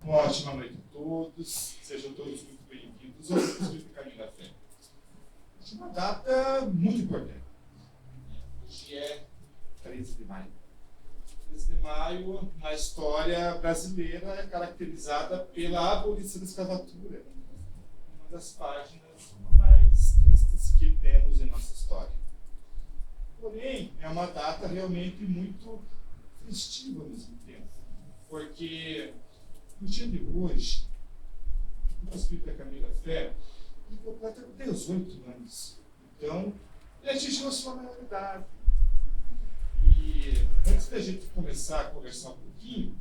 Uma ótima noite a todos, sejam todos muito bem-vindos ao Espírito Caminho da Fé. Hoje é uma data muito importante. Hoje é 13 de maio. 13 de maio, na história brasileira, é caracterizada pela abolição da escravatura. Uma das páginas mais tristes que temos em nossa história. Porém, é uma data realmente muito festiva ao mesmo tempo, porque no dia de hoje, o Espírito Caminho da Fé completa 18 anos. Então, ele atingiu a sua maioridade. E antes da gente começar a conversar um pouquinho,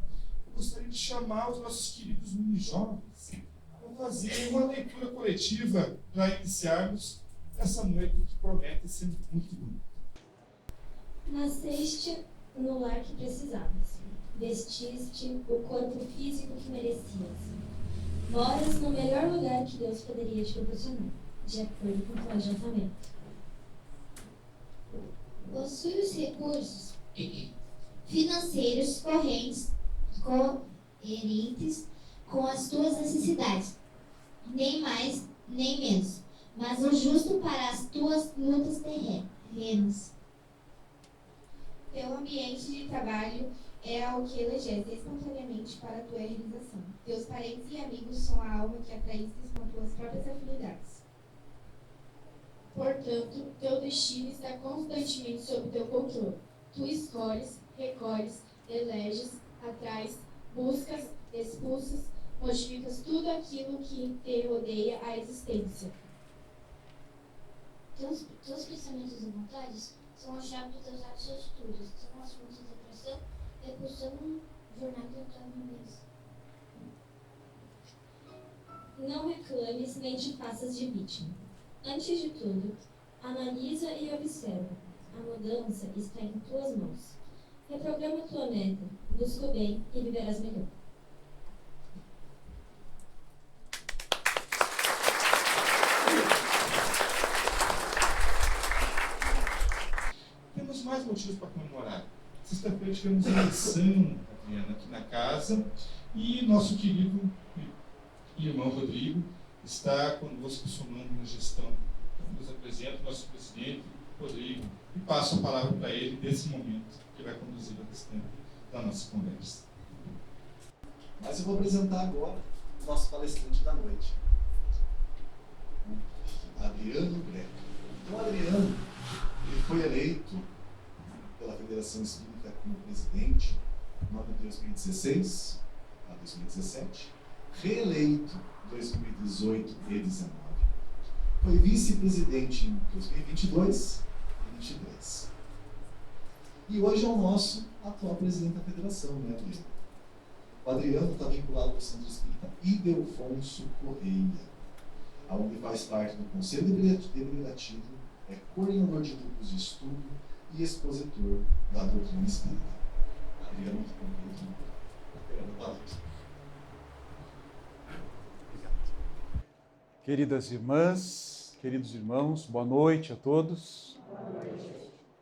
eu gostaria de chamar os nossos queridos mini-jovens para fazer uma leitura coletiva para iniciarmos essa noite que promete ser muito bonita. Nasceste no lar que precisavas, vestiste o corpo físico que merecias. Moras no melhor lugar que Deus poderia te proporcionar, de acordo com o planejamento. Possui os recursos financeiros coerentes com as tuas necessidades, nem mais nem menos, mas o justo para as tuas lutas terrenas. Teu ambiente de trabalho é o que elegeste espontaneamente para a tua realização. Teus parentes e amigos são a alma que atraíste com as tuas próprias afinidades. Portanto, teu destino está constantemente sob teu controle. Tu escolhes, recolhes, eleges, atrais, buscas, expulsas, modificas tudo aquilo que te rodeia a existência. Teus pensamentos e vontades são a chave dos teus atos e atitudes, são as fontes de atração, repulsando jornada da tua vivência. Não reclames nem te faças de vítima. Antes de tudo, analisa e observa. A mudança está em tuas mãos. Reprograma tua meta, busca o bem e viverás melhor. Temos mais motivos para comemorar. Sexta-feira tivemos eleição, Adriana, aqui na casa, e nosso querido irmão Rodrigo está conosco somando na gestão. Nos apresenta o nosso presidente, Rodrigo, e passo a palavra para ele nesse momento, que vai conduzir o restante da nossa conversa. Mas eu vou apresentar agora o nosso palestrante da noite, o Adriano Greco. Então, o Adriano, ele foi eleito pela Federação Espírita como presidente no ano de 2016 a 2017, reeleito em 2018 e 2019, foi vice-presidente em 2022 e 2023. E hoje é o nosso atual presidente da federação, né, Adriano? O Adriano está vinculado ao Centro Espírita Ildefonso Correia, onde faz parte do Conselho Deliberativo, é coordenador de grupos de estudo e expositor da doutrina espírita. Adriano, boa noite. Queridas irmãs, queridos irmãos, boa noite a todos.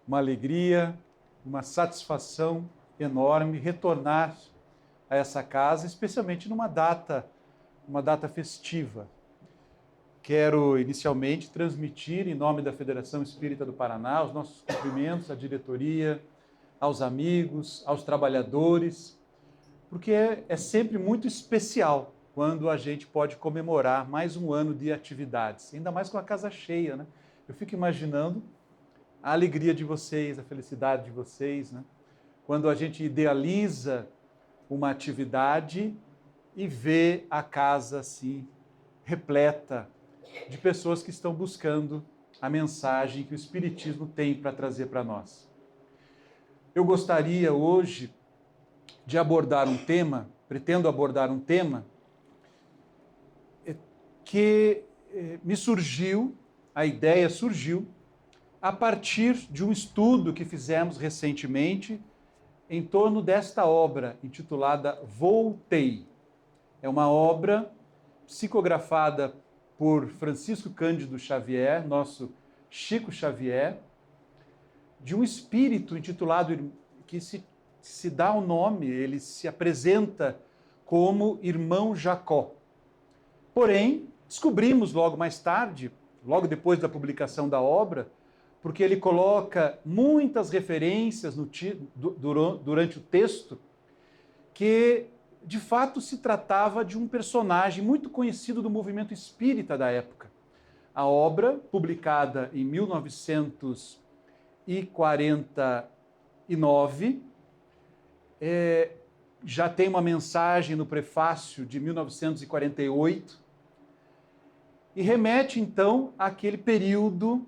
Uma alegria, uma satisfação enorme retornar a essa casa, especialmente numa data festiva. Quero inicialmente transmitir, em nome da Federação Espírita do Paraná, os nossos cumprimentos à diretoria, aos amigos, aos trabalhadores, porque é sempre muito especial quando a gente pode comemorar mais um ano de atividades, ainda mais com a casa cheia, né? Eu fico imaginando a alegria de vocês, a felicidade de vocês, né? Quando a gente idealiza uma atividade e vê a casa assim, repleta de pessoas que estão buscando a mensagem que o Espiritismo tem para trazer para nós. Eu gostaria hoje de abordar um tema, pretendo abordar um tema que me surgiu, a ideia surgiu, a partir de um estudo que fizemos recentemente em torno desta obra, intitulada Voltei. É uma obra psicografada por Francisco Cândido Xavier, nosso Chico Xavier, de um espírito intitulado, que se dá o nome, ele se apresenta como irmão Jacó. Porém, descobrimos logo mais tarde, logo depois da publicação da obra, porque ele coloca muitas referências durante o texto, que de fato se tratava de um personagem muito conhecido do movimento espírita da época. A obra, publicada em 1949, já tem uma mensagem no prefácio de 1948, e remete então àquele período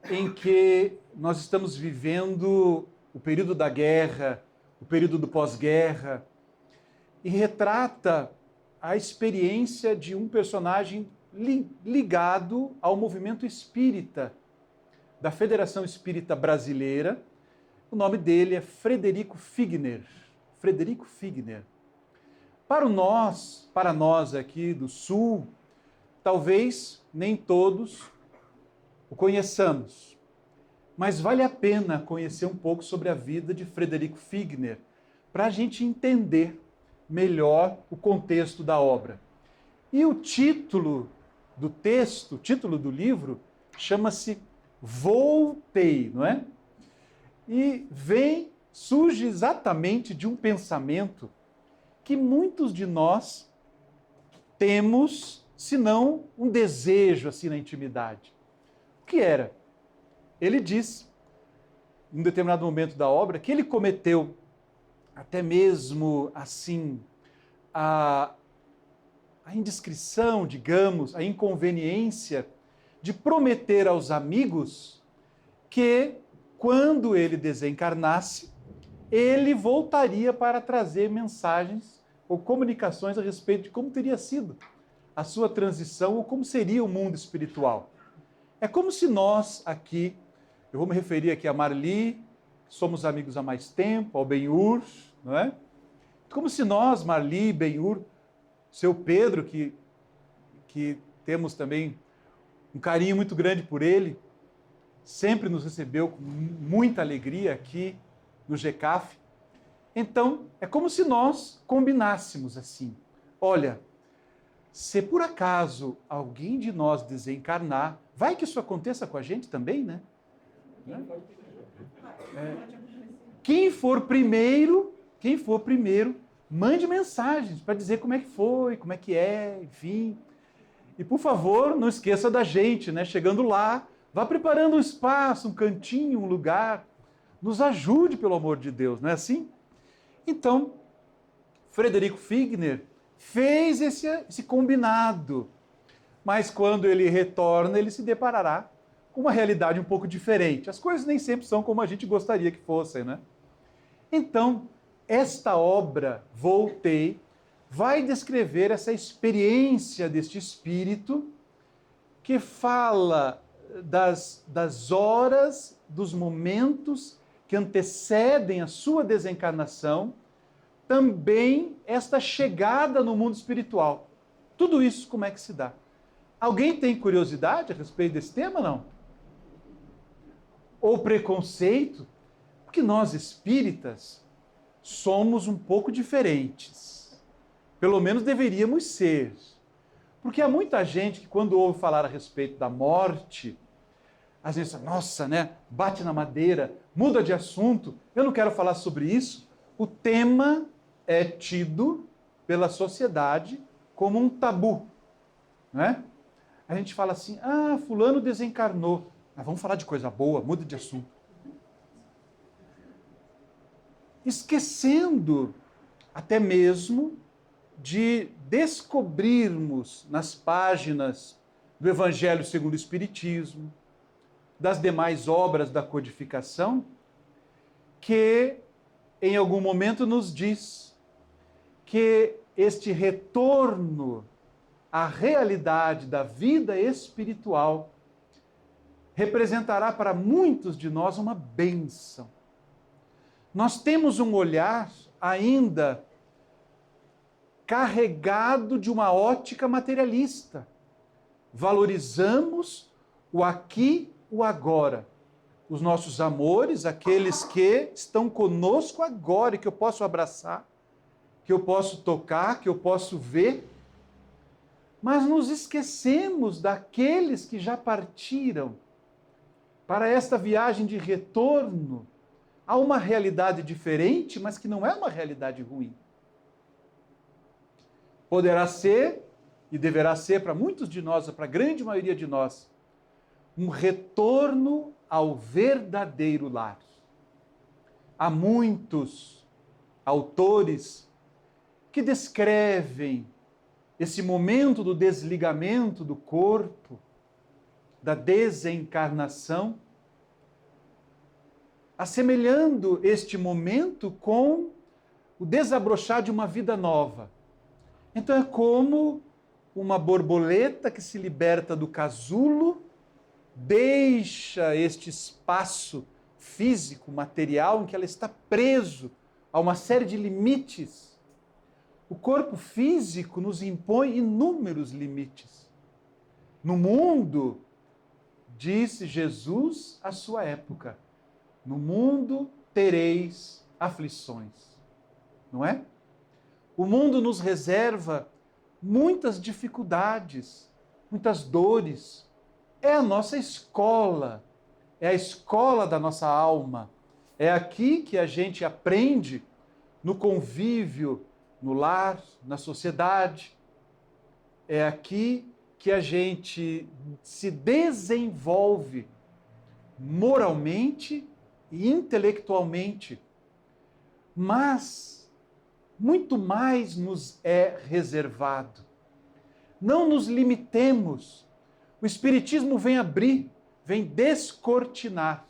em que nós estamos vivendo o período da guerra, o período do pós-guerra, e retrata a experiência de um personagem ligado ao movimento espírita, da Federação Espírita Brasileira. O nome dele é Frederico Figner. Frederico Figner. Para nós aqui do Sul, talvez nem todos o conheçamos, mas vale a pena conhecer um pouco sobre a vida de Frederico Figner, para a gente entender melhor o contexto da obra. E o título do texto, o título do livro, chama-se Voltei, não é? E surge exatamente de um pensamento que muitos de nós temos, se não um desejo assim na intimidade. O que era? Ele diz, em um determinado momento da obra, que ele cometeu até mesmo assim a indiscrição, digamos, a inconveniência de prometer aos amigos que, quando ele desencarnasse, ele voltaria para trazer mensagens ou comunicações a respeito de como teria sido a sua transição ou como seria o mundo espiritual. É como se nós aqui, eu vou me referir aqui a Marli, somos amigos há mais tempo, ao Benhur, não é? Como se nós, Marli, Benhur, seu Pedro, que temos também um carinho muito grande por ele, sempre nos recebeu com muita alegria aqui no GECAF. Então, é como se nós combinássemos assim. Olha, se por acaso alguém de nós desencarnar, vai que isso aconteça com a gente também, né? Quem for primeiro, mande mensagens para dizer como é que foi, como é que é, enfim. E, por favor, não esqueça da gente, né? Chegando lá, vá preparando um espaço, um cantinho, um lugar. Nos ajude, pelo amor de Deus, não é assim? Então, Frederico Figner fez esse combinado. Mas quando ele retorna, ele se deparará com uma realidade um pouco diferente. As coisas nem sempre são como a gente gostaria que fossem, né? Então, esta obra, Voltei, vai descrever essa experiência deste espírito que fala das horas, dos momentos que antecedem a sua desencarnação, também esta chegada no mundo espiritual. Tudo isso como é que se dá? Alguém tem curiosidade a respeito desse tema, não? Ou preconceito? Porque nós espíritas somos um pouco diferentes. Pelo menos deveríamos ser. Porque há muita gente que, quando ouve falar a respeito da morte, às vezes, nossa, né? Bate na madeira, muda de assunto, eu não quero falar sobre isso. O tema é tido pela sociedade como um tabu, não é? A gente fala assim, fulano desencarnou. Mas vamos falar de coisa boa, muda de assunto. Esquecendo até mesmo de descobrirmos nas páginas do Evangelho segundo o Espiritismo, das demais obras da codificação, que em algum momento nos diz que este retorno à realidade da vida espiritual representará para muitos de nós uma bênção. Nós temos um olhar ainda carregado de uma ótica materialista. Valorizamos o aqui, o agora. Os nossos amores, aqueles que estão conosco agora e que eu posso abraçar, que eu posso tocar, que eu posso ver, mas nos esquecemos daqueles que já partiram para esta viagem de retorno a uma realidade diferente, mas que não é uma realidade ruim. Poderá ser, e deverá ser para muitos de nós, para a grande maioria de nós, um retorno ao verdadeiro lar. Há muitos autores que descrevem esse momento do desligamento do corpo, da desencarnação, assemelhando este momento com o desabrochar de uma vida nova. Então é como uma borboleta que se liberta do casulo, deixa este espaço físico, material, em que ela está preso a uma série de limites. O corpo físico nos impõe inúmeros limites. No mundo, disse Jesus à sua época, no mundo tereis aflições. Não é? O mundo nos reserva muitas dificuldades, muitas dores. É a nossa escola, é a escola da nossa alma. É aqui que a gente aprende no convívio, no lar, na sociedade. É aqui que a gente se desenvolve moralmente e intelectualmente. Mas muito mais nos é reservado. Não nos limitemos. O Espiritismo vem abrir, vem descortinar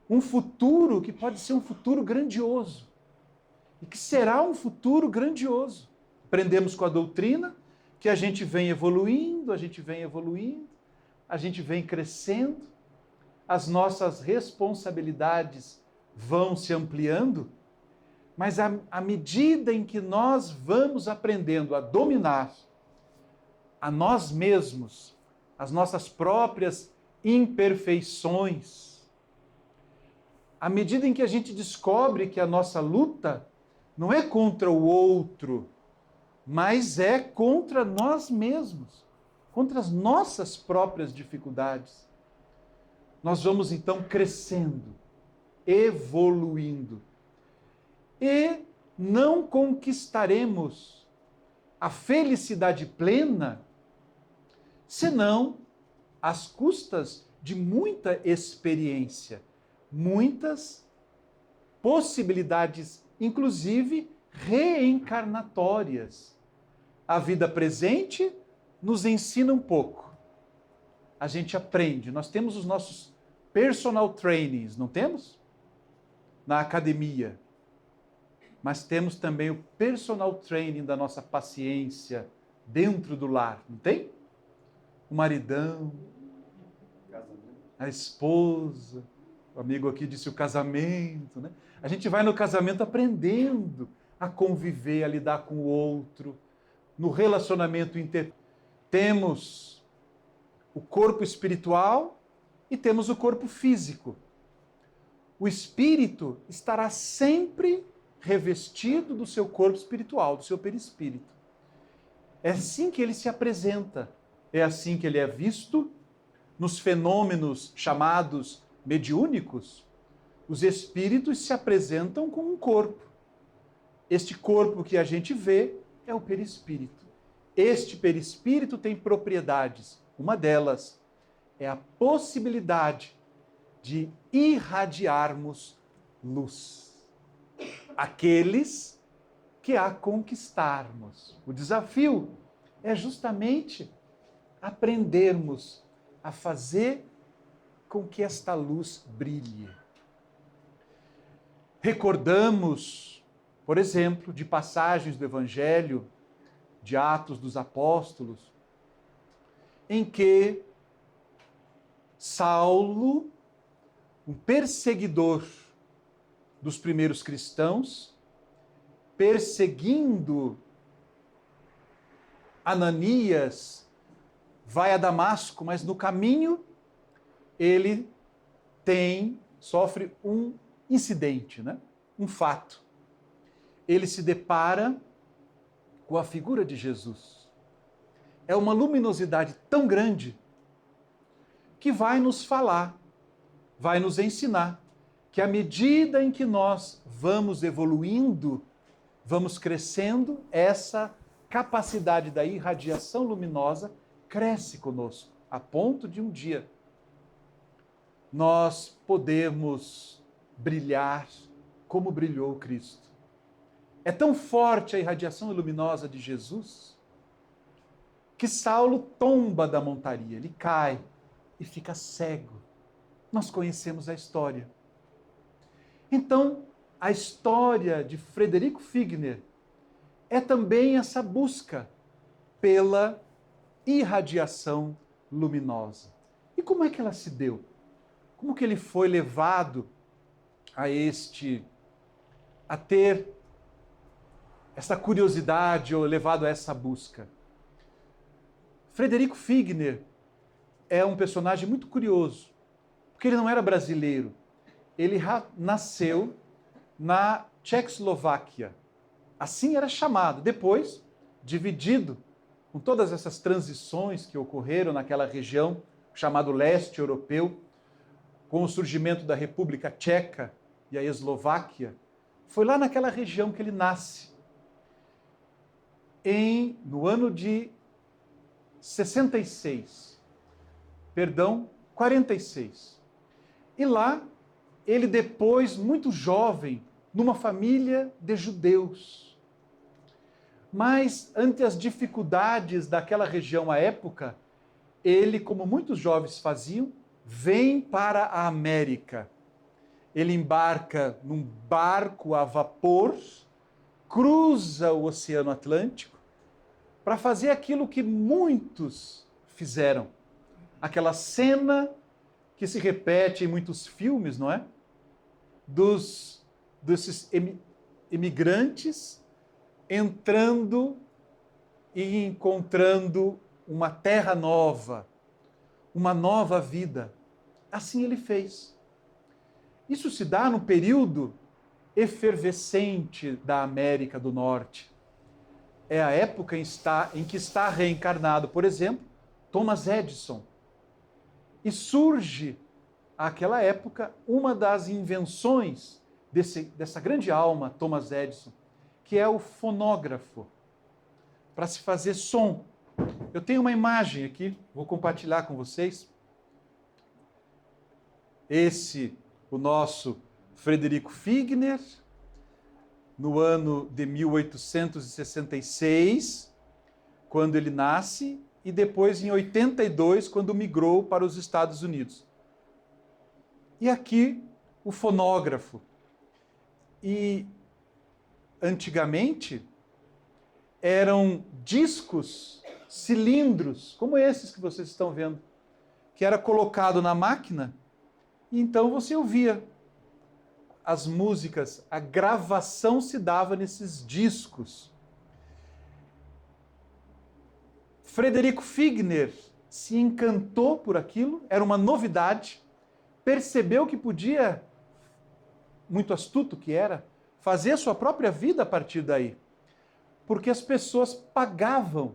um futuro que pode ser um futuro grandioso. E que será um futuro grandioso. Aprendemos com a doutrina que a gente vem evoluindo, a gente vem crescendo, as nossas responsabilidades vão se ampliando, mas à medida em que nós vamos aprendendo a dominar a nós mesmos, as nossas próprias imperfeições, à medida em que a gente descobre que a nossa luta não é contra o outro, mas é contra nós mesmos, contra as nossas próprias dificuldades, nós vamos então crescendo, evoluindo. E não conquistaremos a felicidade plena senão às custas de muita experiência, muitas possibilidades, inclusive reencarnatórias. A vida presente nos ensina um pouco. A gente aprende. Nós temos os nossos personal trainings, não temos? Na academia. Mas temos também o personal training da nossa paciência dentro do lar, não tem? O maridão, a esposa, o amigo aqui disse o casamento, né? A gente vai no casamento aprendendo a conviver, a lidar com o outro, no relacionamento temos o corpo espiritual e temos o corpo físico. O espírito estará sempre revestido do seu corpo espiritual, do seu perispírito. É assim que ele se apresenta, é assim que ele é visto nos fenômenos chamados mediúnicos. Os espíritos se apresentam com um corpo. Este corpo que a gente vê é o perispírito. Este perispírito tem propriedades. Uma delas é a possibilidade de irradiarmos luz. Aqueles que a conquistarmos. O desafio é justamente aprendermos a fazer com que esta luz brilhe. Recordamos, por exemplo, de passagens do Evangelho, de Atos dos Apóstolos, em que Saulo, um perseguidor dos primeiros cristãos, perseguindo Ananias, vai a Damasco, mas no caminho ele sofre um incidente, né? Um fato. Ele se depara com a figura de Jesus. É uma luminosidade tão grande que vai nos falar, vai nos ensinar que à medida em que nós vamos evoluindo, vamos crescendo, essa capacidade da irradiação luminosa cresce conosco, a ponto de um dia nós podermos brilhar como brilhou Cristo. É tão forte a irradiação luminosa de Jesus que Saulo tomba da montaria, ele cai e fica cego. Nós conhecemos a história. Então, a história de Frederico Figner é também essa busca pela irradiação luminosa. E como é que ela se deu? Como que ele foi levado a ter essa curiosidade ou levado a essa busca? Frederico Figner é um personagem muito curioso, porque ele não era brasileiro. Ele nasceu na Tchecoslováquia. Assim era chamado. Depois, dividido com todas essas transições que ocorreram naquela região, chamado leste europeu, com o surgimento da República Tcheca e a Eslováquia, foi lá naquela região que ele nasce. No ano de 46. E lá, ele depois, muito jovem, numa família de judeus. Mas, ante as dificuldades daquela região à época, ele, como muitos jovens faziam, vem para a América. Ele embarca num barco a vapor, cruza o Oceano Atlântico, para fazer aquilo que muitos fizeram. Aquela cena que se repete em muitos filmes, não é? Desses imigrantes entrando e encontrando uma terra nova, uma nova vida. Assim ele fez. Isso se dá no período efervescente da América do Norte. É a época em que está reencarnado, por exemplo, Thomas Edison. E surge, àquela época, uma das invenções dessa grande alma, Thomas Edison, que é o fonógrafo, para se fazer som. Eu tenho uma imagem aqui, vou compartilhar com vocês. O nosso Frederico Figner, no ano de 1866, quando ele nasce, e depois em 82, quando migrou para os Estados Unidos. E aqui o fonógrafo. E antigamente eram discos, cilindros, como esses que vocês estão vendo, que era colocado na máquina e então você ouvia as músicas, a gravação se dava nesses discos. Frederico Figner se encantou por aquilo, era uma novidade, percebeu que podia, muito astuto que era, fazer a sua própria vida a partir daí. Porque as pessoas pagavam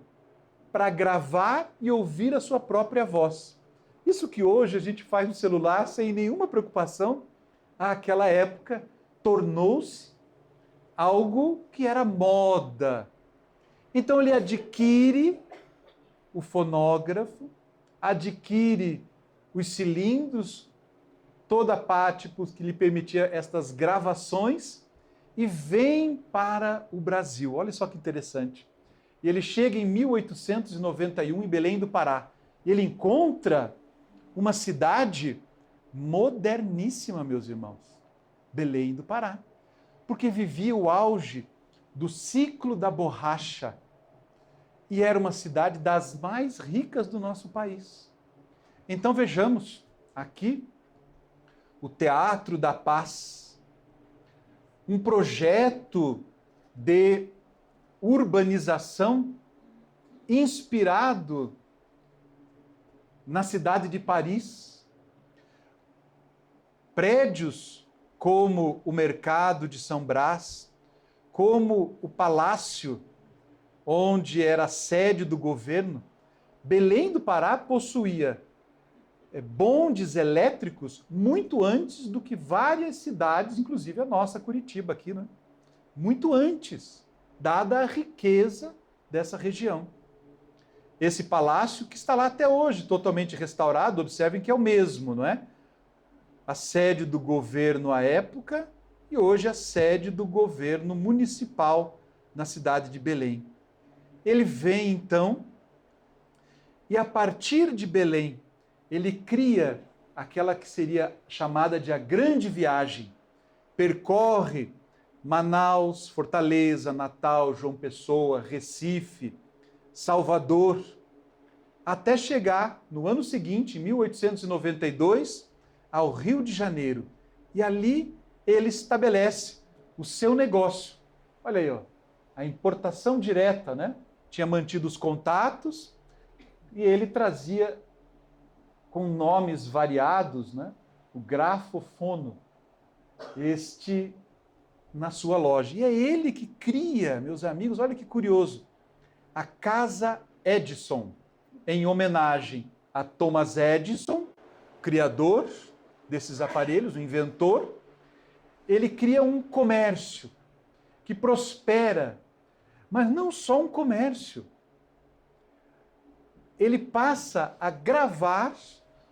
para gravar e ouvir a sua própria voz. Isso que hoje a gente faz no celular sem nenhuma preocupação, àquela época tornou-se algo que era moda. Então ele adquire o fonógrafo, adquire os cilindros, toda a parte que lhe permitia estas gravações e vem para o Brasil. Olha só que interessante. E ele chega em 1891 em Belém do Pará. E ele encontra uma cidade moderníssima, meus irmãos. Belém do Pará. Porque vivia o auge do ciclo da borracha. E era uma cidade das mais ricas do nosso país. Então vejamos aqui o Teatro da Paz, um projeto de urbanização inspirado na cidade de Paris. Prédios como o Mercado de São Brás, como o Palácio onde era a sede do governo, Belém do Pará possuía bondes elétricos muito antes do que várias cidades, inclusive a nossa Curitiba aqui, né? Muito antes, dada a riqueza dessa região. Esse palácio que está lá até hoje, totalmente restaurado, observem que é o mesmo, não é? A sede do governo à época e hoje a sede do governo municipal na cidade de Belém. Ele vem então e a partir de Belém ele cria aquela que seria chamada de a grande viagem. Percorre Manaus, Fortaleza, Natal, João Pessoa, Recife, Salvador, até chegar no ano seguinte, em 1892, ao Rio de Janeiro. E ali ele estabelece o seu negócio. Olha aí, ó, a importação direta, né? Tinha mantido os contatos e ele trazia com nomes variados, né? O grafofono, na sua loja. E é ele que cria, meus amigos, olha que curioso, a Casa Edison, em homenagem a Thomas Edison, criador desses aparelhos, o inventor. Ele cria um comércio que prospera, mas não só um comércio. Ele passa a gravar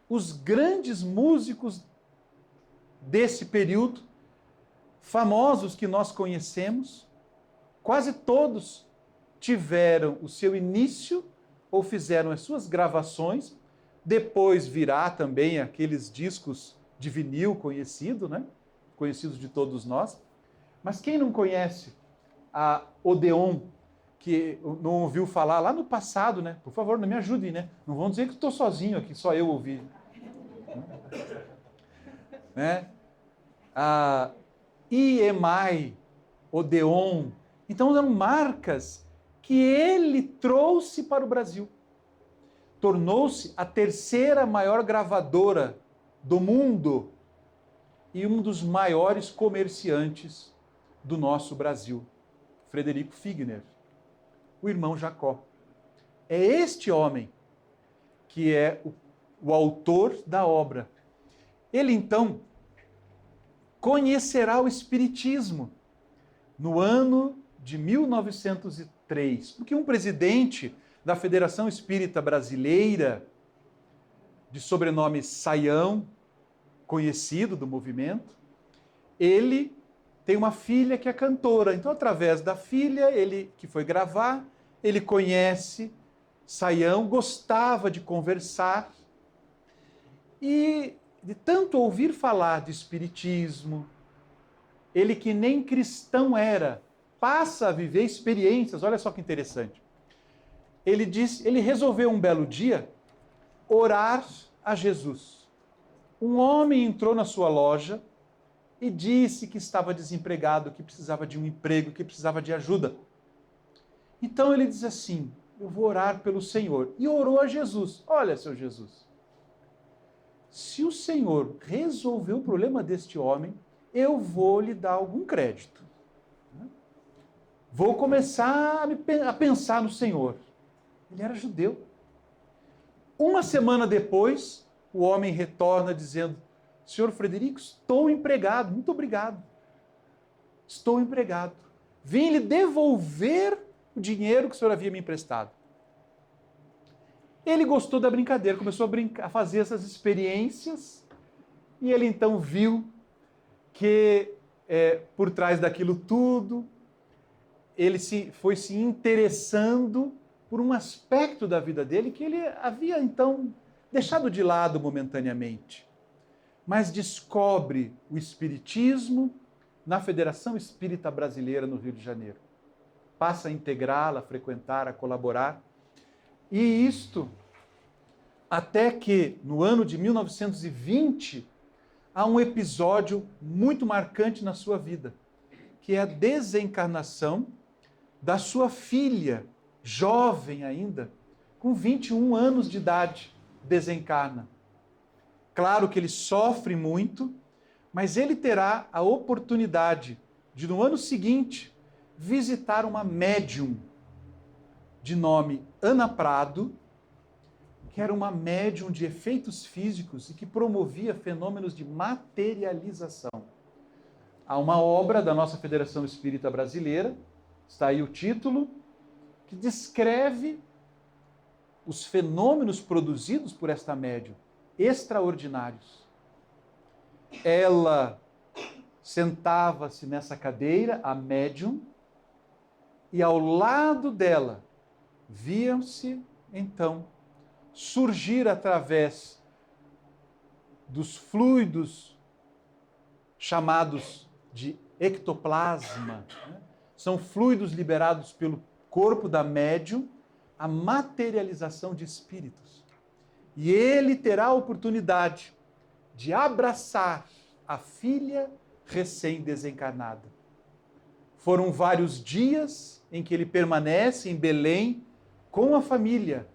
os grandes músicos desse período, famosos que nós conhecemos. Quase todos tiveram o seu início ou fizeram as suas gravações. Depois virá também aqueles discos de vinil conhecido, né? Conhecidos de todos nós. Mas quem não conhece a Odeon, que não ouviu falar lá no passado, né? Por favor, não me ajudem, né? Não vão dizer que estou sozinho aqui, só eu ouvi. Né? A EMI, Odeon. Então eram marcas que ele trouxe para o Brasil. Tornou-se a terceira maior gravadora do mundo e um dos maiores comerciantes do nosso Brasil, Frederico Figner, o irmão Jacó. É este homem que é o autor da obra. Ele, então, conhecerá o Espiritismo no ano de 1903, porque um presidente da Federação Espírita Brasileira, de sobrenome Saião, conhecido do movimento, ele tem uma filha que é cantora. Então, através da filha, ele que foi gravar, ele conhece Saião, gostava de conversar e de tanto ouvir falar de espiritismo, ele que nem cristão era, passa a viver experiências. Olha só que interessante. Ele resolveu um belo dia orar a Jesus. Um homem entrou na sua loja e disse que estava desempregado, que precisava de um emprego, que precisava de ajuda. Então ele diz assim: eu vou orar pelo Senhor. E orou a Jesus. Olha, seu Jesus, se o Senhor resolveu o problema deste homem, eu vou lhe dar algum crédito. Vou começar a pensar no Senhor. Ele era judeu. Uma semana depois, o homem retorna dizendo: Senhor Frederico, estou empregado, muito obrigado. Estou empregado. Vim lhe devolver o dinheiro que o senhor havia me emprestado. Ele gostou da brincadeira, começou a fazer essas experiências, e ele então viu que por trás daquilo tudo, ele foi se interessando por um aspecto da vida dele que ele havia então deixado de lado momentaneamente. Mas descobre o Espiritismo na Federação Espírita Brasileira no Rio de Janeiro. Passa a integrá-la, a frequentar, a colaborar. E isto até que, no ano de 1920, há um episódio muito marcante na sua vida, que é a desencarnação da sua filha, jovem ainda, com 21 anos de idade, desencarna. Claro que ele sofre muito, mas ele terá a oportunidade de, no ano seguinte, visitar uma médium de nome Ana Prado, que era uma médium de efeitos físicos e que promovia fenômenos de materialização. Há uma obra da nossa Federação Espírita Brasileira, está aí o título, que descreve os fenômenos produzidos por esta médium, extraordinários. Ela sentava-se nessa cadeira, a médium, e ao lado dela viam-se, então, surgir através dos fluidos chamados de ectoplasma, né? São fluidos liberados pelo corpo da médium, a materialização de espíritos. E ele terá a oportunidade de abraçar a filha recém-desencarnada. Foram vários dias em que ele permanece em Belém com a família.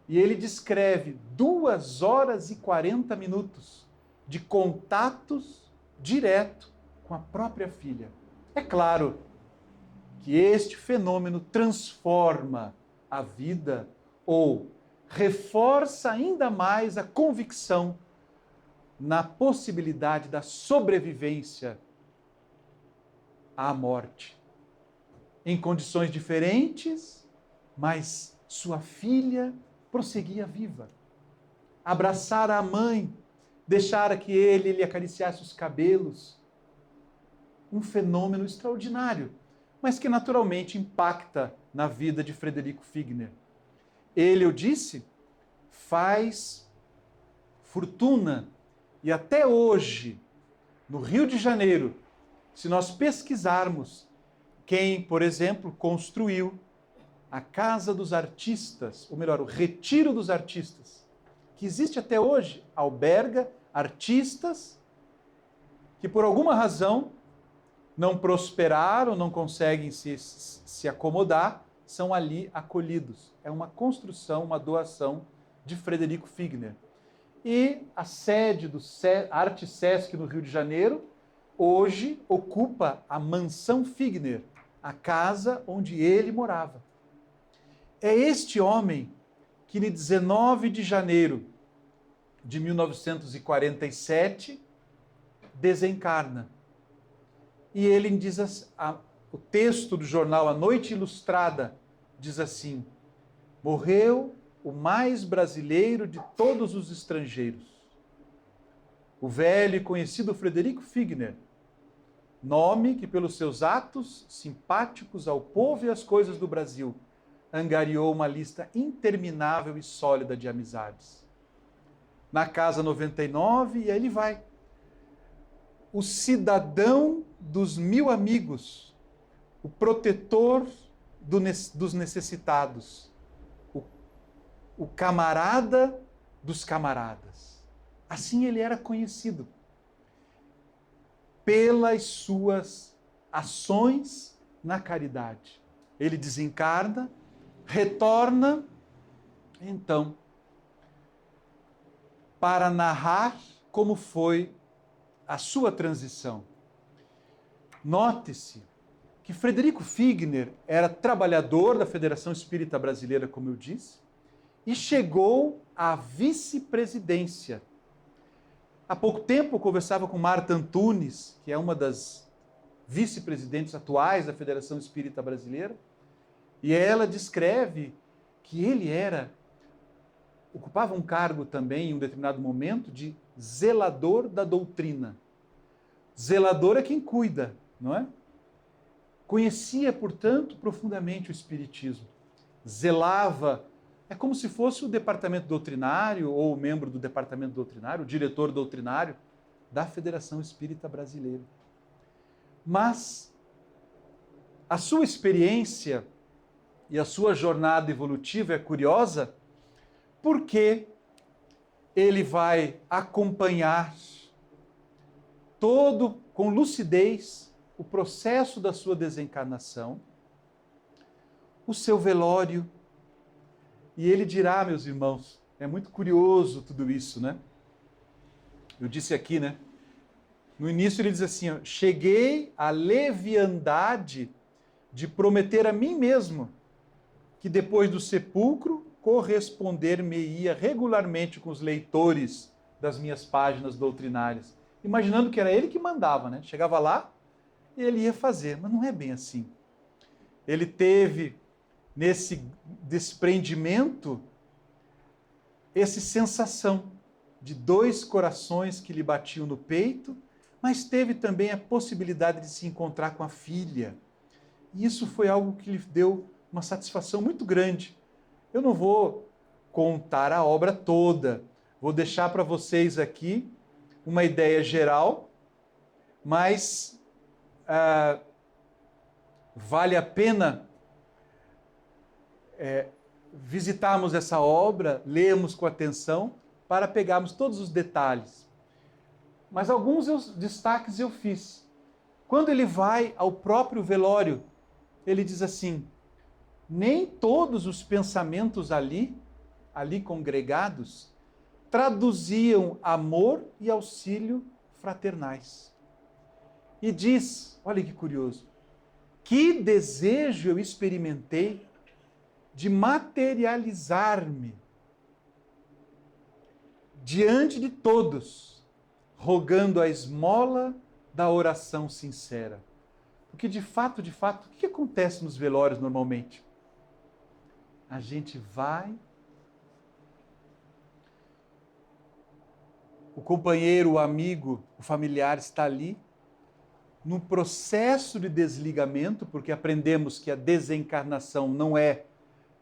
E ele descreve 2 horas e 40 minutos de contatos direto com a própria filha. É claro que este fenômeno transforma a vida ou reforça ainda mais a convicção na possibilidade da sobrevivência à morte. Em condições diferentes, mas sua filha prosseguia viva. Abraçara a mãe, deixara que ele lhe acariciasse os cabelos. Um fenômeno extraordinário, mas que naturalmente impacta na vida de Frederico Figner. Ele, eu disse, faz fortuna. E até hoje, no Rio de Janeiro, se nós pesquisarmos quem, por exemplo, construiu a Casa dos Artistas, ou melhor, o Retiro dos Artistas, que existe até hoje, alberga artistas que por alguma razão não prosperaram, não conseguem se acomodar, são ali acolhidos. É uma construção, uma doação de Frederico Figner. E a sede do Arte Sesc no Rio de Janeiro, hoje ocupa a Mansão Figner, a casa onde ele morava. É este homem que, no 19 de janeiro de 1947, desencarna. E ele diz, o texto do jornal A Noite Ilustrada diz assim: morreu o mais brasileiro de todos os estrangeiros, o velho e conhecido Frederico Figner, nome que pelos seus atos simpáticos ao povo e às coisas do Brasil angariou uma lista interminável e sólida de amizades. Na Casa 99, e aí ele vai. O cidadão dos 1000 amigos, o protetor dos necessitados, o camarada dos camaradas. Assim ele era conhecido. Pelas suas ações na caridade. Ele desencarna, retorna, então, para narrar como foi a sua transição. Note-se que Frederico Figner era trabalhador da Federação Espírita Brasileira, como eu disse, e chegou à vice-presidência. Há pouco tempo eu conversava com Marta Antunes, que é uma das vice-presidentes atuais da Federação Espírita Brasileira, e ela descreve que ele ocupava um cargo também, em um determinado momento, de zelador da doutrina. Zelador é quem cuida, não é? Conhecia, portanto, profundamente o Espiritismo. Zelava, é como se fosse o departamento doutrinário, ou o membro do departamento doutrinário, o diretor doutrinário da Federação Espírita Brasileira. Mas a sua experiência e a sua jornada evolutiva é curiosa, porque ele vai acompanhar todo, com lucidez, o processo da sua desencarnação, o seu velório. E ele dirá, meus irmãos, é muito curioso tudo isso, né? Eu disse aqui, né? No início ele diz assim, ó, cheguei à leviandade de prometer a mim mesmo que depois do sepulcro corresponder-me-ia regularmente com os leitores das minhas páginas doutrinárias, imaginando que era ele que mandava, né? Chegava lá e ele ia fazer, mas não é bem assim. Ele teve, nesse desprendimento, essa sensação de 2 corações que lhe batiam no peito, mas teve também a possibilidade de se encontrar com a filha. E isso foi algo que lhe deu uma satisfação muito grande. Eu não vou contar a obra toda, vou deixar para vocês aqui uma ideia geral, mas vale a pena visitarmos essa obra, lermos com atenção, para pegarmos todos os detalhes. Mas alguns destaques eu fiz. Quando ele vai ao próprio velório, ele diz assim: nem todos os pensamentos ali congregados, traduziam amor e auxílio fraternais. E diz, olha que curioso, que desejo eu experimentei de materializar-me diante de todos, rogando a esmola da oração sincera. Porque de fato, o que acontece nos velórios normalmente? A gente vai, o companheiro, o amigo, o familiar está ali, num processo de desligamento, porque aprendemos que a desencarnação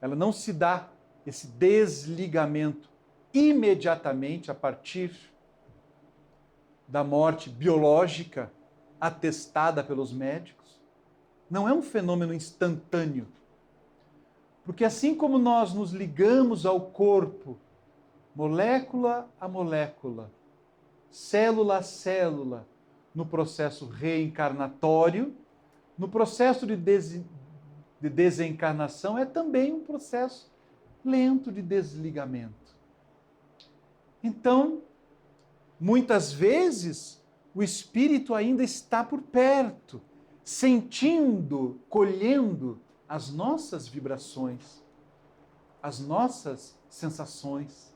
ela não se dá, esse desligamento, imediatamente a partir da morte biológica atestada pelos médicos. Não é um fenômeno instantâneo. Porque assim como nós nos ligamos ao corpo, molécula a molécula, célula a célula, no processo reencarnatório, no processo de desencarnação é também um processo lento de desligamento. Então, muitas vezes, o espírito ainda está por perto, sentindo, colhendo as nossas vibrações, as nossas sensações,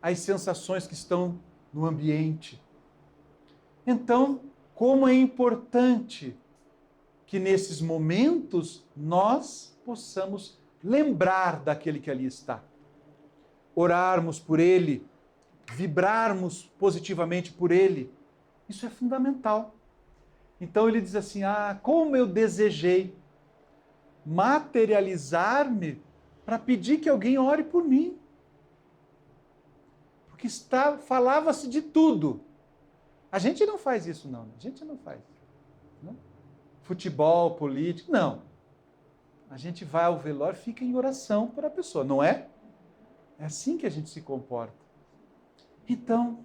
as sensações que estão no ambiente. Então, como é importante que nesses momentos nós possamos lembrar daquele que ali está. Orarmos por ele, vibrarmos positivamente por ele. Isso é fundamental. Então ele diz assim: como eu desejei materializar-me para pedir que alguém ore por mim. Porque falava-se de tudo. A gente não faz isso, não. A gente não faz. Não? Futebol, política, não. A gente vai ao velório e fica em oração para a pessoa, não é? É assim que a gente se comporta. Então,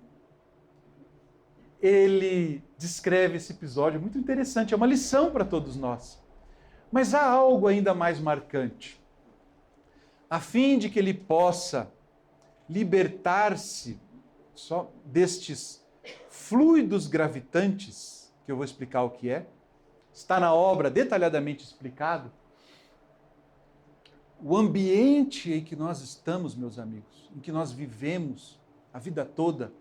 ele descreve esse episódio muito interessante, é uma lição para todos nós. Mas há algo ainda mais marcante. A fim de que ele possa libertar-se só destes fluidos gravitantes, que eu vou explicar o que é, está na obra detalhadamente explicado. O ambiente em que nós estamos, meus amigos, em que nós vivemos a vida toda,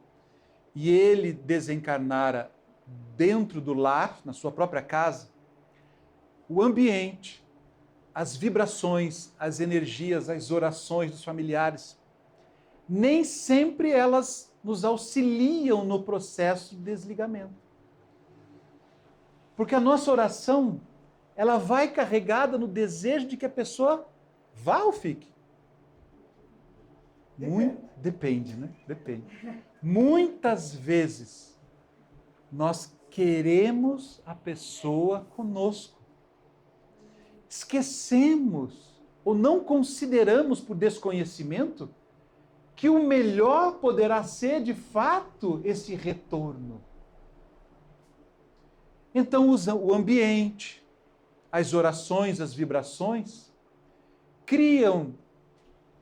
e ele desencarnara dentro do lar, na sua própria casa, o ambiente, as vibrações, as energias, as orações dos familiares, nem sempre elas nos auxiliam no processo de desligamento. Porque a nossa oração, ela vai carregada no desejo de que a pessoa vá ou fique? Depende, né? Depende. Muitas vezes, nós queremos a pessoa conosco. Esquecemos ou não consideramos por desconhecimento que o melhor poderá ser, de fato, esse retorno. Então, o ambiente, as orações, as vibrações, criam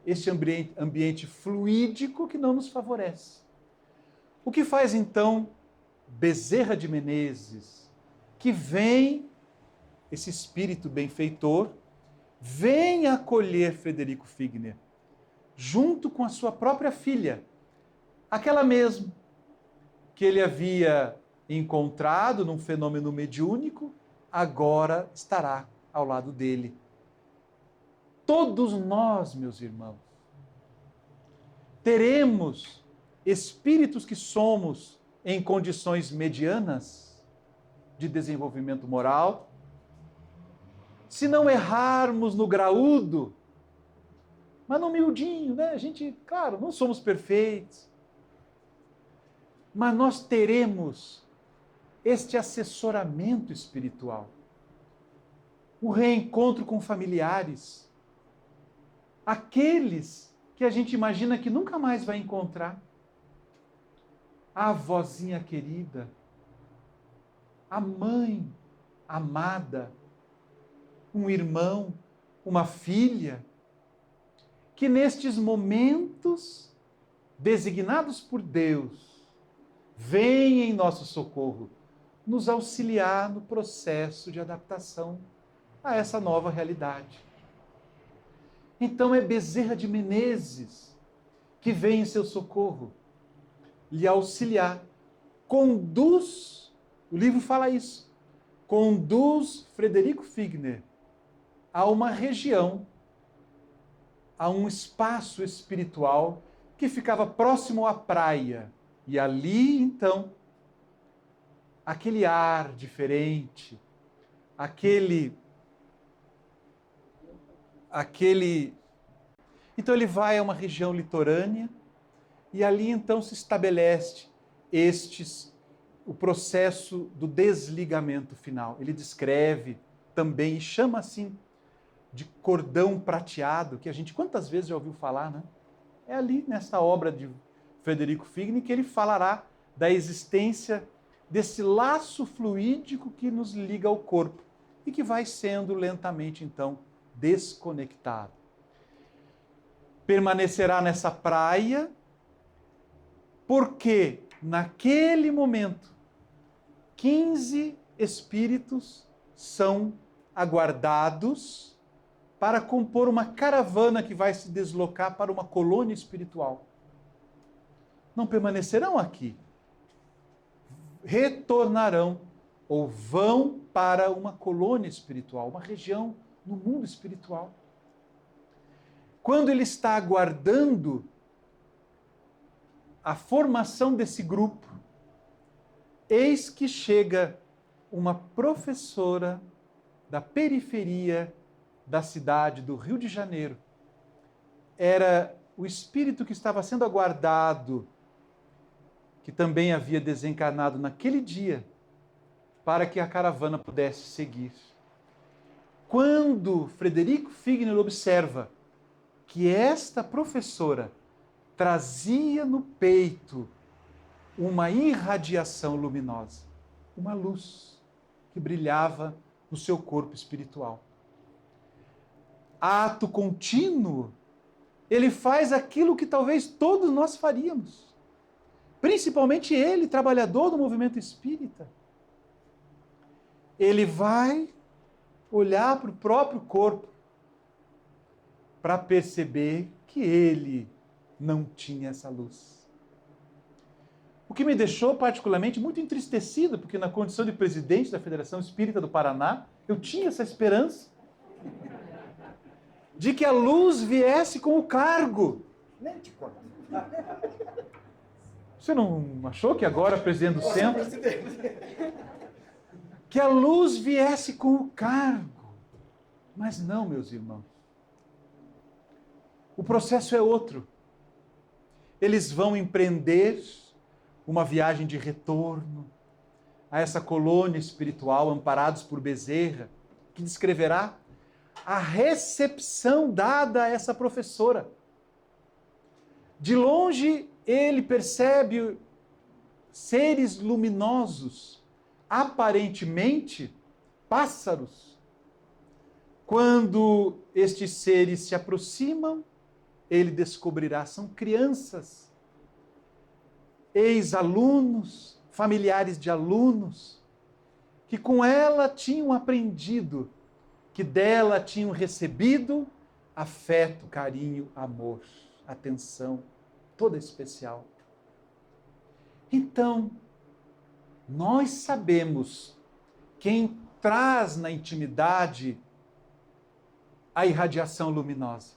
esse ambiente fluídico que não nos favorece. O que faz, então, Bezerra de Menezes, que vem, esse espírito benfeitor, vem acolher Frederico Figner, junto com a sua própria filha, aquela mesma que ele havia encontrado num fenômeno mediúnico, agora estará ao lado dele. Todos nós, meus irmãos, teremos espíritos que somos em condições medianas de desenvolvimento moral. Se não errarmos no graúdo, mas no miudinho, né? A gente, claro, não somos perfeitos, mas nós teremos este assessoramento espiritual, o reencontro com familiares, aqueles que a gente imagina que nunca mais vai encontrar, a avózinha querida, a mãe amada, um irmão, uma filha, que nestes momentos designados por Deus, vem em nosso socorro, nos auxiliar no processo de adaptação a essa nova realidade. Então é Bezerra de Menezes que vem em seu socorro, lhe auxiliar, conduz, o livro fala isso, conduz Frederico Figner a uma região, a um espaço espiritual que ficava próximo à praia. E ali, então, aquele ar diferente, Então ele vai a uma região litorânea e ali então se estabelece o processo do desligamento final. Ele descreve também e chama assim de cordão prateado, que a gente quantas vezes já ouviu falar, né? É ali nessa obra de Frederico Figner que ele falará da existência desse laço fluídico que nos liga ao corpo e que vai sendo lentamente, então, desconectado. Permanecerá nessa praia porque, naquele momento, 15 espíritos são aguardados para compor uma caravana que vai se deslocar para uma colônia espiritual. Não permanecerão aqui. Retornarão ou vão para uma colônia espiritual, uma região no mundo espiritual. Quando ele está aguardando a formação desse grupo, eis que chega uma professora da periferia da cidade do Rio de Janeiro. Era o espírito que estava sendo aguardado, que também havia desencarnado naquele dia, para que a caravana pudesse seguir. Quando Frederico Figner observa que esta professora trazia no peito uma irradiação luminosa, uma luz que brilhava no seu corpo espiritual. Ato contínuo, ele faz aquilo que talvez todos nós faríamos, principalmente ele, trabalhador do movimento espírita. Ele vai olhar para o próprio corpo para perceber que ele não tinha essa luz. O que me deixou particularmente muito entristecido, porque na condição de presidente da Federação Espírita do Paraná, eu tinha essa esperança de que a luz viesse com o cargo. Nem te conto. Você não achou que agora, presidente do centro, que a luz viesse com o cargo? Mas não, meus irmãos. O processo é outro. Eles vão empreender uma viagem de retorno a essa colônia espiritual, amparados por Bezerra, que descreverá a recepção dada a essa professora. De longe, ele percebe seres luminosos, aparentemente pássaros. Quando estes seres se aproximam, ele descobrirá, são crianças, ex-alunos, familiares de alunos, que com ela tinham aprendido que dela tinham recebido afeto, carinho, amor, atenção, toda especial. Então, nós sabemos quem traz na intimidade a irradiação luminosa.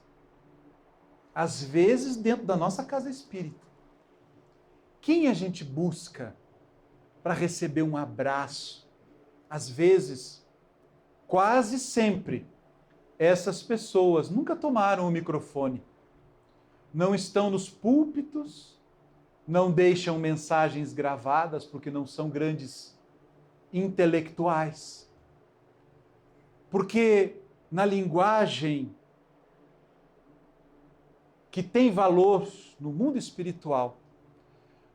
Às vezes, dentro da nossa casa espírita. Quem a gente busca para receber um abraço? Às vezes, quase sempre, essas pessoas nunca tomaram o microfone, não estão nos púlpitos, não deixam mensagens gravadas porque não são grandes intelectuais. Porque na linguagem que tem valor no mundo espiritual,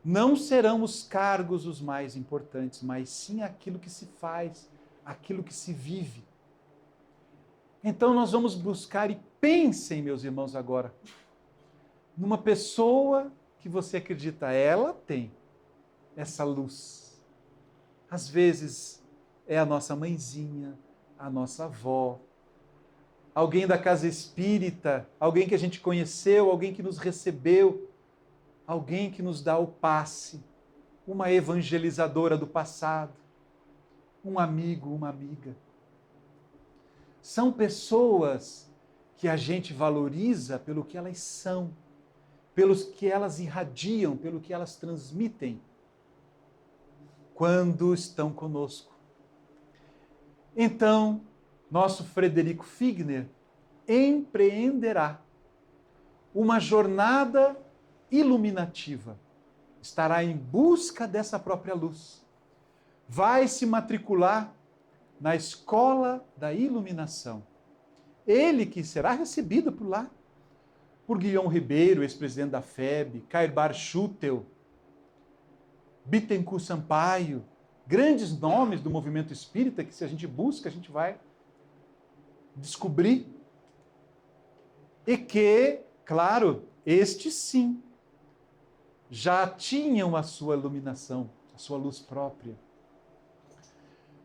não serão os cargos os mais importantes, mas sim aquilo que se faz, aquilo que se vive. Então nós vamos buscar, e pensem, meus irmãos, agora, numa pessoa que você acredita, ela tem essa luz. Às vezes é a nossa mãezinha, a nossa avó, alguém da casa espírita, alguém que a gente conheceu, alguém que nos recebeu, alguém que nos dá o passe, uma evangelizadora do passado, um amigo, uma amiga. São pessoas que a gente valoriza pelo que elas são, pelos que elas irradiam, pelo que elas transmitem quando estão conosco. Então, nosso Frederico Figner empreenderá uma jornada iluminativa. Estará em busca dessa própria luz. Vai se matricular na Escola da Iluminação. Ele que será recebido por lá, por Guilhom Ribeiro, ex-presidente da FEB, Cairbar Schutel, Bittencourt Sampaio, grandes nomes do movimento espírita que, se a gente busca, a gente vai descobrir. E que, claro, estes sim, já tinham a sua iluminação, a sua luz própria.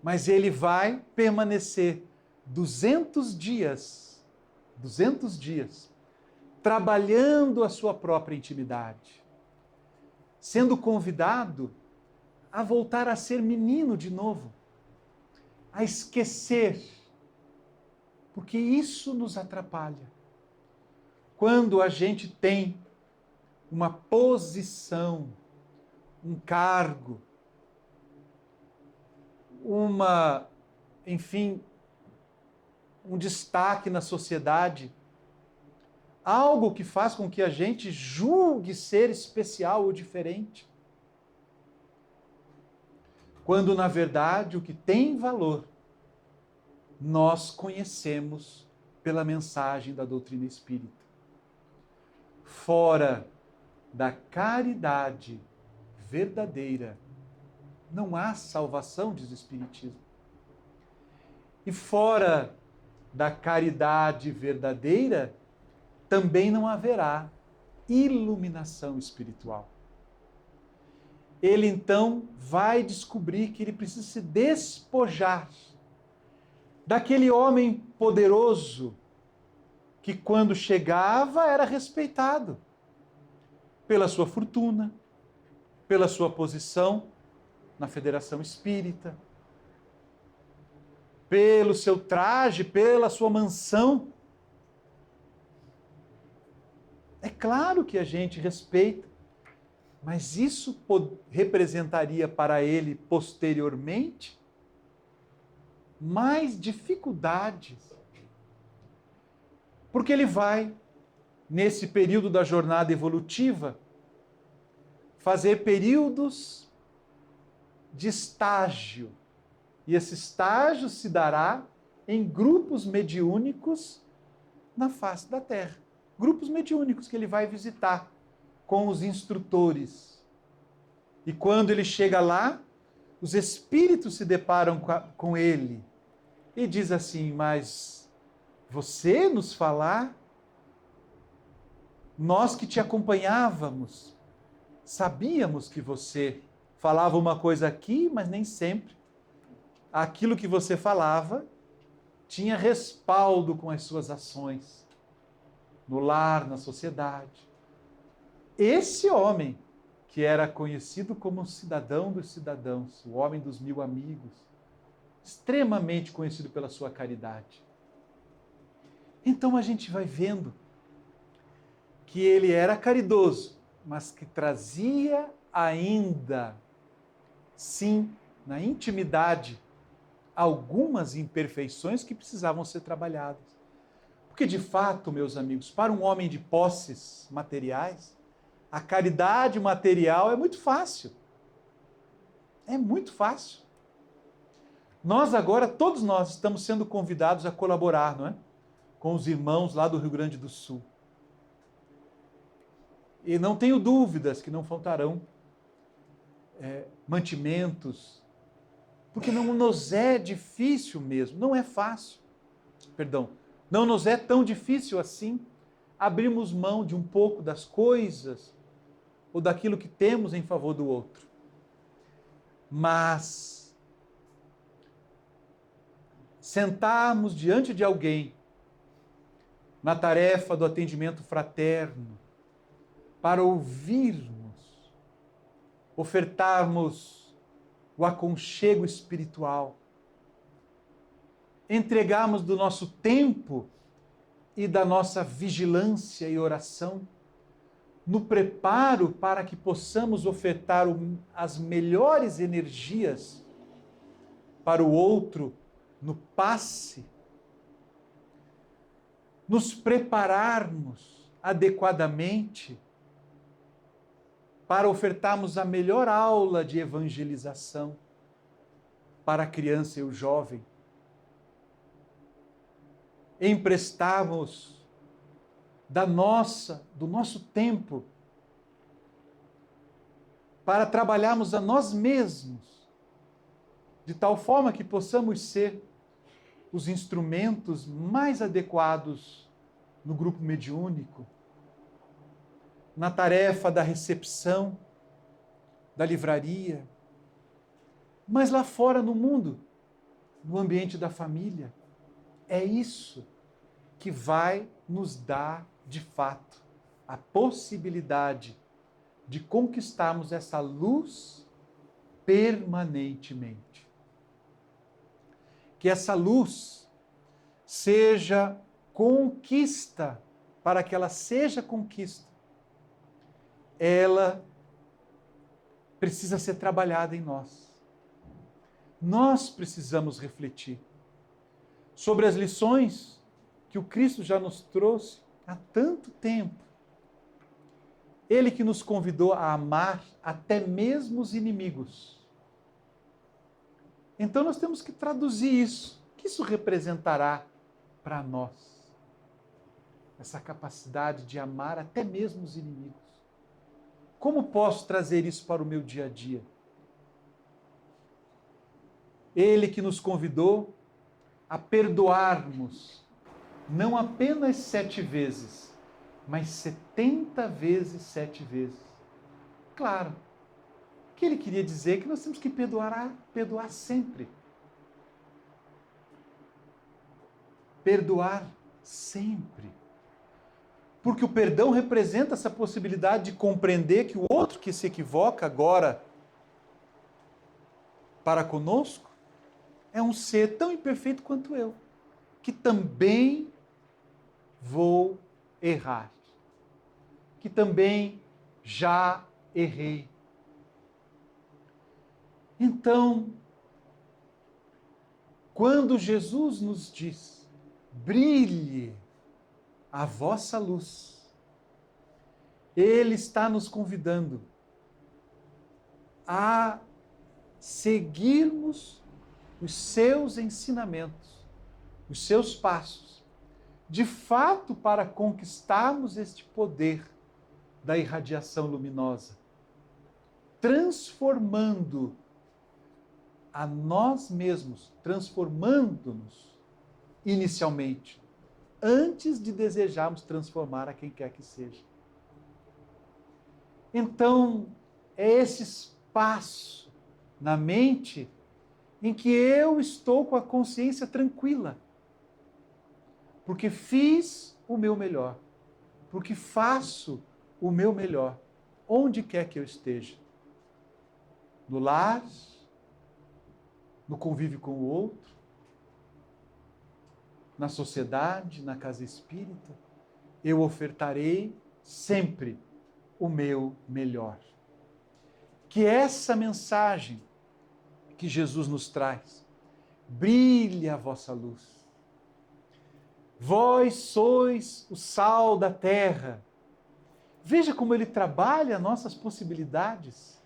Mas ele vai permanecer 200 dias, trabalhando a sua própria intimidade, sendo convidado a voltar a ser menino de novo, a esquecer, porque isso nos atrapalha. Quando a gente tem uma posição, um cargo, um destaque na sociedade, algo que faz com que a gente julgue ser especial ou diferente. Quando, na verdade, o que tem valor, nós conhecemos pela mensagem da doutrina espírita. Fora da caridade verdadeira, não há salvação, diz o Espiritismo. E fora da caridade verdadeira, também não haverá iluminação espiritual. Ele então vai descobrir que ele precisa se despojar daquele homem poderoso que, quando chegava, era respeitado pela sua fortuna, pela sua posição na Federação Espírita, pelo seu traje, pela sua mansão. É claro que a gente respeita, mas isso representaria para ele, posteriormente, mais dificuldades. Porque ele vai, nesse período da jornada evolutiva, fazer períodos de estágio. E esse estágio se dará em grupos mediúnicos na face da Terra. Grupos mediúnicos que ele vai visitar com os instrutores. E quando ele chega lá, os espíritos se deparam com ele e diz assim: mas você nos falar, nós que te acompanhávamos, sabíamos que você falava uma coisa aqui, mas nem sempre aquilo que você falava tinha respaldo com as suas ações, no lar, na sociedade. Esse homem, que era conhecido como o cidadão dos cidadãos, o homem dos 1000 amigos, extremamente conhecido pela sua caridade. Então a gente vai vendo que ele era caridoso, mas que trazia ainda, sim, na intimidade, algumas imperfeições que precisavam ser trabalhadas. Porque, de fato, meus amigos, para um homem de posses materiais, a caridade material é muito fácil. É muito fácil. Nós agora, todos nós, estamos sendo convidados a colaborar, não é? Com os irmãos lá do Rio Grande do Sul. E não tenho dúvidas que não faltarão mantimentos, porque não nos é difícil mesmo, não é fácil. Perdão, não nos é tão difícil assim abrirmos mão de um pouco das coisas ou daquilo que temos em favor do outro. Mas sentarmos diante de alguém na tarefa do atendimento fraterno, para ouvirmos, ofertarmos o aconchego espiritual, entregarmos do nosso tempo e da nossa vigilância e oração, no preparo para que possamos ofertar as melhores energias para o outro, no passe, nos prepararmos adequadamente para ofertarmos a melhor aula de evangelização para a criança e o jovem. Emprestarmos do nosso tempo para trabalharmos a nós mesmos, de tal forma que possamos ser os instrumentos mais adequados no grupo mediúnico, na tarefa da recepção, da livraria, mas lá fora no mundo, no ambiente da família. É isso que vai nos dar, de fato, a possibilidade de conquistarmos essa luz permanentemente. Que essa luz seja conquista, para que ela seja conquista, ela precisa ser trabalhada em nós. Nós precisamos refletir sobre as lições que o Cristo já nos trouxe há tanto tempo. Ele que nos convidou a amar até mesmo os inimigos. Então nós temos que traduzir isso. O que isso representará para nós? Essa capacidade de amar até mesmo os inimigos. Como posso trazer isso para o meu dia a dia? Ele que nos convidou a perdoarmos, não apenas 7 vezes, mas 70 vezes 7 vezes. Claro, o que ele queria dizer é que nós temos que perdoar sempre. Perdoar sempre. Porque o perdão representa essa possibilidade de compreender que o outro que se equivoca agora para conosco é um ser tão imperfeito quanto eu, que também vou errar, que também já errei. Então, quando Jesus nos diz, brilhe a vossa luz, Ele está nos convidando a seguirmos os seus ensinamentos, os seus passos, de fato para conquistarmos este poder da irradiação luminosa, transformando a nós mesmos, transformando-nos inicialmente, antes de desejarmos transformar a quem quer que seja. Então, é esse espaço na mente em que eu estou com a consciência tranquila, porque fiz o meu melhor, porque faço o meu melhor, onde quer que eu esteja. No lar, no convívio com o outro, na sociedade, na casa espírita, eu ofertarei sempre o meu melhor. Que essa mensagem que Jesus nos traz, brilhe a vossa luz. Vós sois o sal da terra. Veja como ele trabalha nossas possibilidades.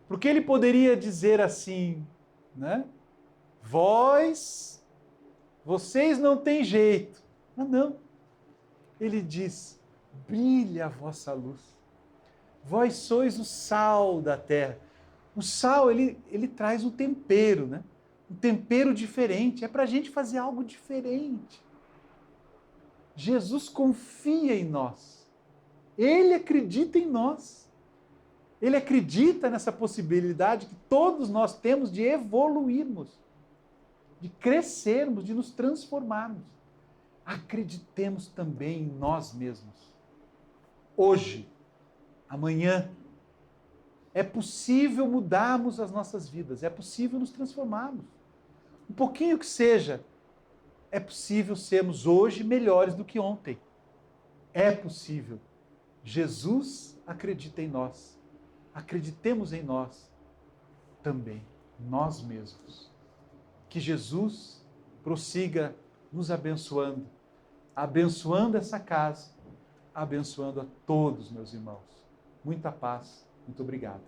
Porque ele poderia dizer assim, né? Vocês não têm jeito. Mas não. Ele diz, brilhe a vossa luz. Vós sois o sal da terra. O sal, ele traz um tempero, né? Um tempero diferente. É para a gente fazer algo diferente. Jesus confia em nós. Ele acredita em nós. Ele acredita nessa possibilidade que todos nós temos de evoluirmos, de crescermos, de nos transformarmos. Acreditemos também em nós mesmos. Hoje, amanhã, é possível mudarmos as nossas vidas, é possível nos transformarmos. Um pouquinho que seja, é possível sermos hoje melhores do que ontem. É possível. Jesus acredita em nós. Acreditemos em nós também, nós mesmos. Que Jesus prossiga nos abençoando, abençoando essa casa, abençoando a todos, meus irmãos. Muita paz, muito obrigado.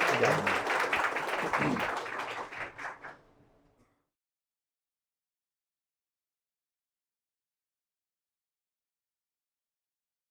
Obrigado.